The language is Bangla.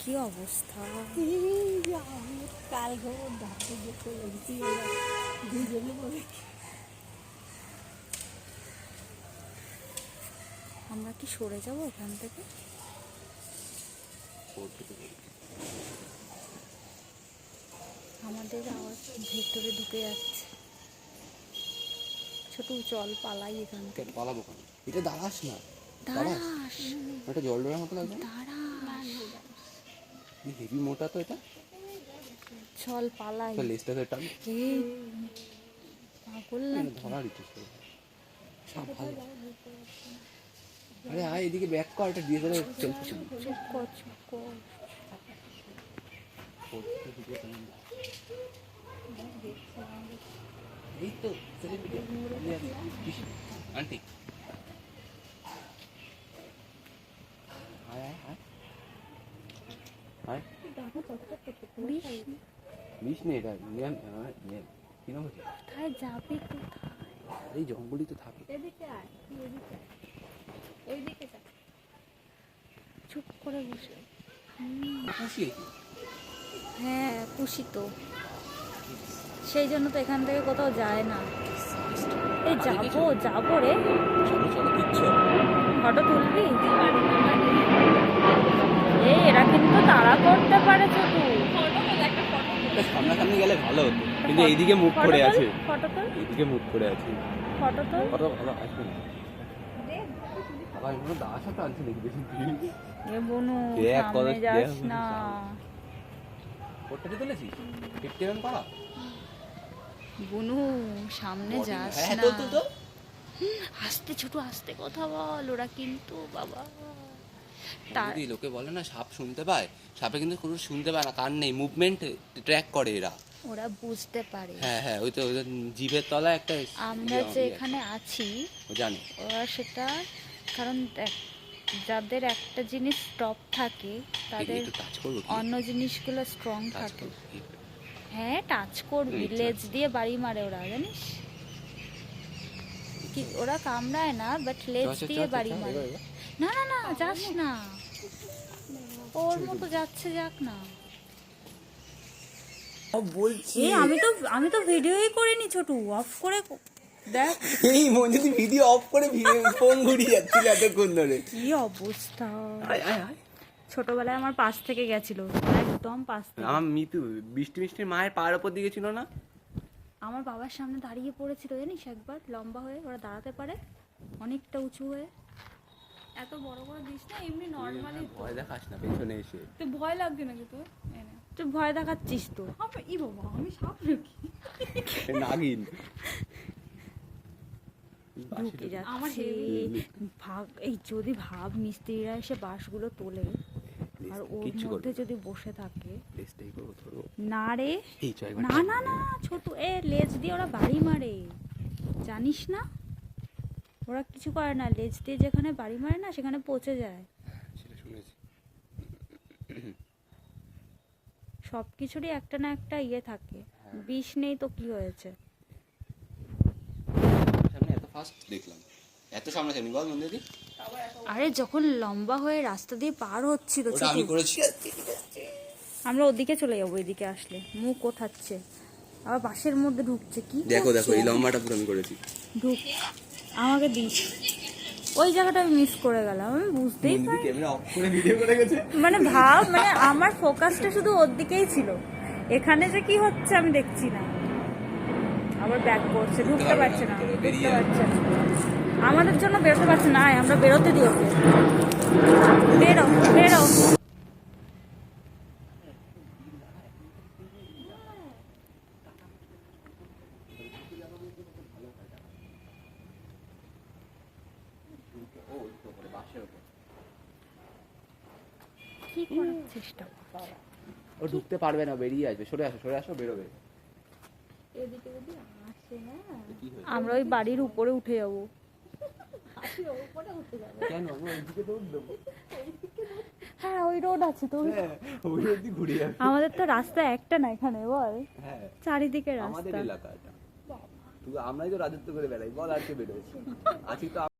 কি অবস্থা! কাল খবর ডাক্তার দেখতে গেছি দুজনে বলে আমরা কি সরে যাব এখান থেকে? আমাদের আওয়াজ ভেতরে ঢুকে যাচ্ছে। ছোট চল পালাই এখান থেকে। পালাবো কেন? এটা দাঁড়াস না, দাঁড়াস, এটা জল ডোরার মতো লাগছে। দাঁড়াস, হেভি মোটা তো এটা। চল পালাই। লেজটা তো টান, এই পাগল নাকি? ধরার ইচ্ছে ছিল। ভালো। আরে আয় এদিকে ব্যাক কর, এটা দিয়ে ধরে সেলফি তুলি। চুপ কর, চুপ কর। এই তো আন্টি আয় আয় আয় আয়। বিষ নেই এটা, কি নাম হচ্ছে? কোথায় যাবে? কোথায়? এই জঙ্গলই তো থাকে। এদিকে আয়, এদিকে এইদিকে যা। চুপ করে বসে। খুশি? হ্যাঁ খুশি তো, সেই জন্য তো এখান থেকে কোথাও যায় না। এই যাবো যাবো রে। চলো চলো, কিচ্ছু ফটো তুলবি? এই এরা কিন্তু তাড়া করতে পারে ছোটু। সামনাসামনি গেলে ভালো হতো, কিন্তু এইদিকে মুখ করে আছে। ফটো তোল, এইদিকে মুখ করে আছে। ফটো তোল। ফটো ভালো আসবে না। আবার এগুলো দাসা টানছে নাকি বেশি? এ বনু দেখ, সামনে কত যাস দেখ, না। ফটোটা তুলেছিস? 51 করা? বনু সামনে যাস হ্যাঁ না। তো তো তো আস্তে ছোট, আস্তে কথা বল, ওরা কিন্তু বাবা। যদি লোকে বলে না সাপ শুনতে পায়, সাপে কিন্তু কোনো শুনতে পায় না, কান নেই, মুভমেন্ট ট্র্যাক করে এরা। ওরা বুঝতে পারে। হ্যাঁ হ্যাঁ, ওই তো ওদের জিভের তলায় একটা আমরা যে এখানে আছি জানে ওরা সেটা, কারণ দেখ, যাদের একটা জিনিস স্টপ থাকে তাদের অন্য জিনিসগুলো স্ট্রং থাকে। হ্যাঁ টাচ করবি, লেজ দিয়ে বাড়ি মারে ওরা, জানিস কি? ওরা কামড়ায় না, বাট লেজ দিয়ে বাড়ি মারে। না না না, যাস না, ওর মতো যাচ্ছে, যাক না। বলছি আমি তো ভিডিওই করিনি ছোটু, অফ করে দেখ। এই মন যদি ভিডিও অফ করে ফোন ঘুরিয়ে যাচ্ছিল এতক্ষণ ধরে। কি অবস্থা! আয় আয় আয়। ছোটবেলায় আমার পাশ থেকে গেছিল, একদম পাশ থেকে। আমার মিতু বৃষ্টি মিষ্টির মায়ের পায়ের ওপর দিকে ছিল না, আমার বাবার সামনে দাঁড়িয়ে পড়েছিল জানিস একবার, লম্বা হয়ে। ওরা দাঁড়াতে পারে অনেকটা উঁচু হয়ে। এত বড় করে দিস না, এমনি নর্মালি। ভয় দেখাস না পেছনে এসে। তো ভয় লাগছে নাকি তোর? তুই ভয় দেখাচ্ছিস তো। ই বাবা, আমি সাপ নাকি? নাগিন ঢুকে যাচ্ছে ভাগ। এই যদি ভাব মিস্ত্রিরা এসে বাঁশগুলো তোলে আর ওর মধ্যে যদি বসে থাকে, না রে, না না না ছোট, এ লেজ দিয়ে ওরা বাড়ি মারে, জানিস না? ওরা কিছু করে না, লেজ দিয়ে যেখানে বাড়ি মারে না সেখানে পচে যায়। সব কিছুরই একটা না একটা ইয়ে থাকে। বিষ নেই তো কি হয়েছে? এত ফাস্ট দেখলাম, এত সামনাসামনি বল মন্দির। আরে যখন লম্বা হয়ে রাস্তা দিয়ে পার হচ্ছিল আমি করেছি। আমরা ওদিকে চলে যাবো, এদিকে আসলে মুখ কোথাচ্ছে, আবার বাসের মধ্যে ঢুকছে। কি দেখো দেখো, এই লম্বাটা পুরো আমি করেছি। ঢুক, আমাকে দিস। ওই জায়গাটা আমি মিস করে গেলাম, আমি বুঝতেই পারি। ক্যামেরা অফ করে ভিডিও করে গেছে। মানে ভাব, মানে আমার ফোকাসটা শুধু ওর দিকেই ছিল, এখানে যে কি হচ্ছে আমি দেখছি না। আবার ব্যাক করছে, ঢুকতে পারছে না, ঢুকতে পারছে না। আমাদের জন্য বেরোতে পারছে না, আমরা বেরোতে দিই ওকে। বেরো বেরো। কি করার চেষ্টা করছে? ও ঢুকতে পারবে না, বেরিয়ে আসবে। সরে আসো, বেরোবে। এদিকে যদি আসে না, আমরা ওই বাড়ির উপরে উঠে যাবো। কেন? আমরা ওইদিকে দৌড় দেবো। হ্যাঁ ওই রোড আছে তো, ওই অবধি ঘুরে যাবে। আমাদের তো রাস্তা একটা না এখানে, বল হ্যাঁ চারিদিকে আমাদের রাস্তা। এলাকা এটা। আমরাই তো রাজত্ব করে বেড়াই, বল আর কে বেরোয়? আছি তো।